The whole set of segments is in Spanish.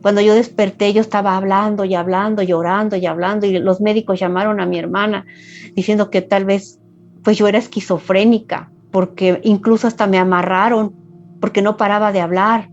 Cuando yo desperté, yo estaba hablando y hablando, llorando y hablando, y los médicos llamaron a mi hermana diciendo que tal vez pues yo era esquizofrénica, porque incluso hasta me amarraron porque no paraba de hablar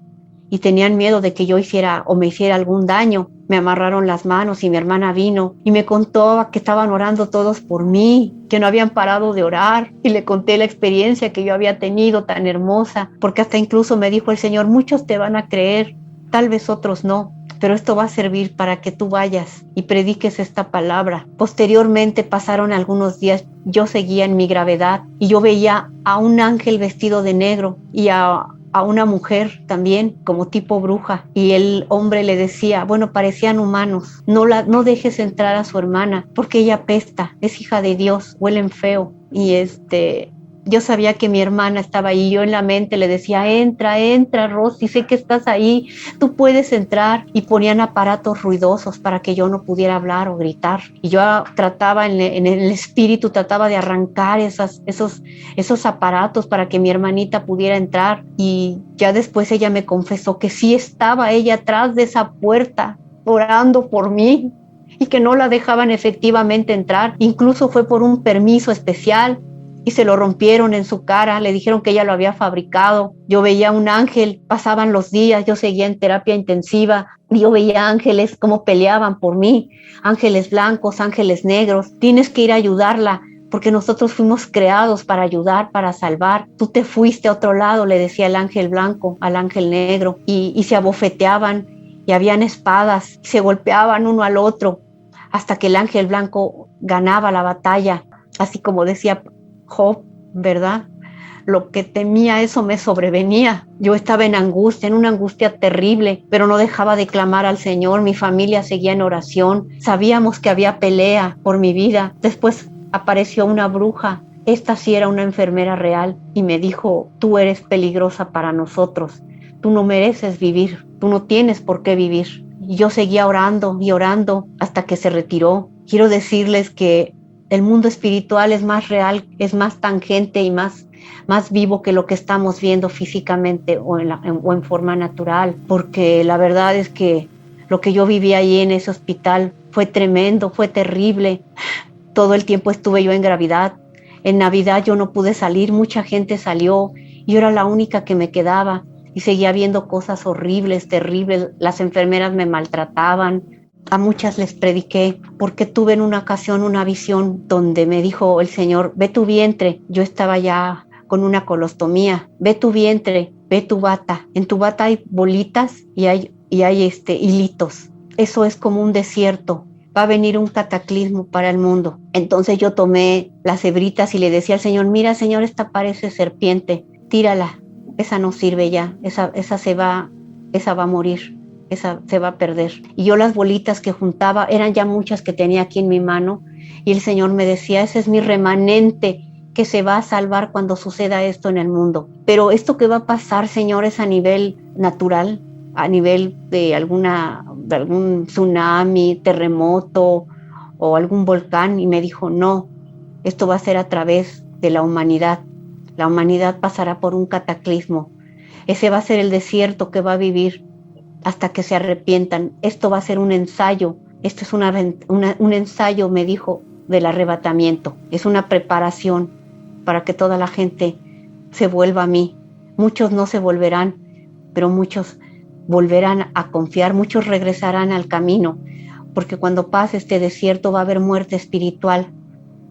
y tenían miedo de que yo hiciera o me hiciera algún daño. Me amarraron las manos y mi hermana vino y me contó que estaban orando todos por mí, que no habían parado de orar, y le conté la experiencia que yo había tenido tan hermosa, porque hasta incluso me dijo el Señor, muchos te van a creer, tal vez otros no, pero esto va a servir para que tú vayas y prediques esta palabra. Posteriormente pasaron algunos días, yo seguía en mi gravedad y yo veía a un ángel vestido de negro y a una mujer también como tipo bruja, y el hombre le decía, bueno, parecían humanos, no dejes entrar a su hermana porque ella apesta, es hija de Dios, huelen feo. Y yo sabía que mi hermana estaba ahí, yo en la mente le decía, entra, Rosy, sé que estás ahí, tú puedes entrar, y ponían aparatos ruidosos para que yo no pudiera hablar o gritar, y yo trataba en el espíritu, trataba de arrancar esos aparatos para que mi hermanita pudiera entrar, y ya después ella me confesó que sí estaba ella atrás de esa puerta orando por mí y que no la dejaban efectivamente entrar, incluso fue por un permiso especial y se lo rompieron en su cara, le dijeron que ella lo había fabricado. Yo veía un ángel, pasaban los días, yo seguía en terapia intensiva y yo veía ángeles cómo peleaban por mí, ángeles blancos, ángeles negros. Tienes que ir a ayudarla porque nosotros fuimos creados para ayudar, para salvar. Tú te fuiste a otro lado, le decía el ángel blanco al ángel negro, y se abofeteaban y habían espadas, se golpeaban uno al otro hasta que el ángel blanco ganaba la batalla, así como decía Job, ¿verdad? Lo que temía, eso me sobrevenía. Yo estaba en angustia, en una angustia terrible, pero no dejaba de clamar al Señor. Mi familia seguía en oración. Sabíamos que había pelea por mi vida. Después apareció una bruja. Esta sí era una enfermera real y me dijo, tú eres peligrosa para nosotros. Tú no mereces vivir. Tú no tienes por qué vivir. Y yo seguía orando y orando hasta que se retiró. Quiero decirles que el mundo espiritual es más real, es más tangente y más vivo que lo que estamos viendo físicamente o en forma natural, porque la verdad es que lo que yo viví ahí en ese hospital fue tremendo, fue terrible. Todo el tiempo estuve yo en gravidad. En Navidad yo no pude salir, mucha gente salió y yo era la única que me quedaba y seguía viendo cosas horribles, terribles. Las enfermeras me maltrataban. A muchas les prediqué porque tuve en una ocasión una visión donde me dijo el Señor, ve tu vientre. Yo estaba ya con una colostomía, ve tu vientre, ve tu bata. En tu bata hay bolitas y hay hilitos. Eso es como un desierto. Va a venir un cataclismo para el mundo. Entonces yo tomé las hebritas y le decía al Señor, mira, Señor, esta parece serpiente, tírala. Esa no sirve ya, esa va a morir. Esa se va a perder. Y yo las bolitas que juntaba, eran ya muchas que tenía aquí en mi mano, y el Señor me decía, ese es mi remanente que se va a salvar cuando suceda esto en el mundo. Pero esto que va a pasar, Señor, es a nivel natural, a nivel de algún tsunami, terremoto o algún volcán. Y me dijo, no, esto va a ser a través de la humanidad. La humanidad pasará por un cataclismo. Ese va a ser el desierto que va a vivir hasta que se arrepientan. Esto va a ser un ensayo. Esto es un ensayo, me dijo, del arrebatamiento. Es una preparación para que toda la gente se vuelva a mí. Muchos no se volverán, pero muchos volverán a confiar, muchos regresarán al camino, porque cuando pase este desierto va a haber muerte espiritual.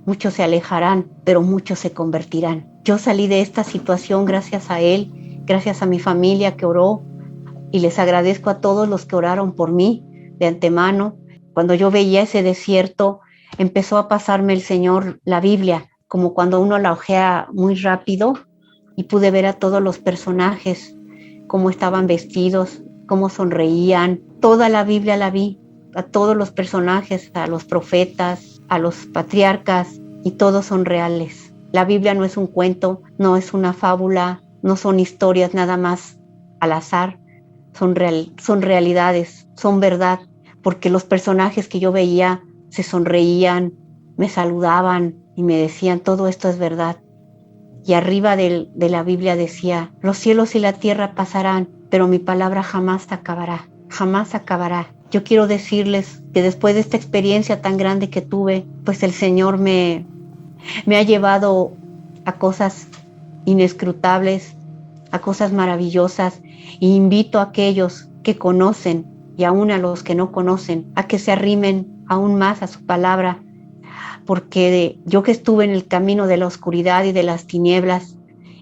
Muchos se alejarán, pero muchos se convertirán. Yo salí de esta situación gracias a Él, gracias a mi familia que oró, y les agradezco a todos los que oraron por mí de antemano. Cuando yo veía ese desierto, empezó a pasarme el Señor la Biblia, como cuando uno la ojea muy rápido, y pude ver a todos los personajes, cómo estaban vestidos, cómo sonreían. Toda la Biblia la vi, a todos los personajes, a los profetas, a los patriarcas, y todos son reales. La Biblia no es un cuento, no es una fábula, no son historias nada más al azar. Son realidades, son verdad, porque los personajes que yo veía se sonreían, me saludaban y me decían, todo esto es verdad. Y arriba de la Biblia decía, los cielos y la tierra pasarán, pero mi palabra jamás acabará. jamás acabará. Yo quiero decirles que después de esta experiencia tan grande que tuve, pues el Señor me ha llevado a cosas inescrutables, a cosas maravillosas, e invito a aquellos que conocen y aún a los que no conocen a que se arrimen aún más a su palabra, porque yo que estuve en el camino de la oscuridad y de las tinieblas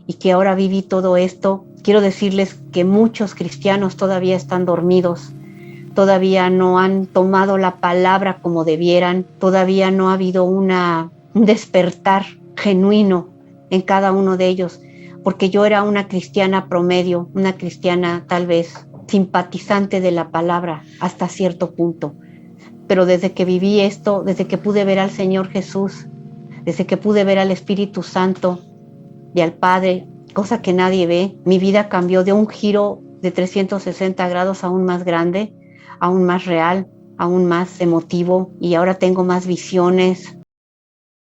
y que ahora viví todo esto, quiero decirles que muchos cristianos todavía están dormidos, todavía no han tomado la palabra como debieran, todavía no ha habido un despertar genuino en cada uno de ellos, porque yo era una cristiana promedio, una cristiana tal vez simpatizante de la palabra hasta cierto punto, pero desde que viví esto, desde que pude ver al Señor Jesús, desde que pude ver al Espíritu Santo y al Padre, cosa que nadie ve, mi vida cambió de un giro de 360 grados aún más grande, aún más real, aún más emotivo, y ahora tengo más visiones,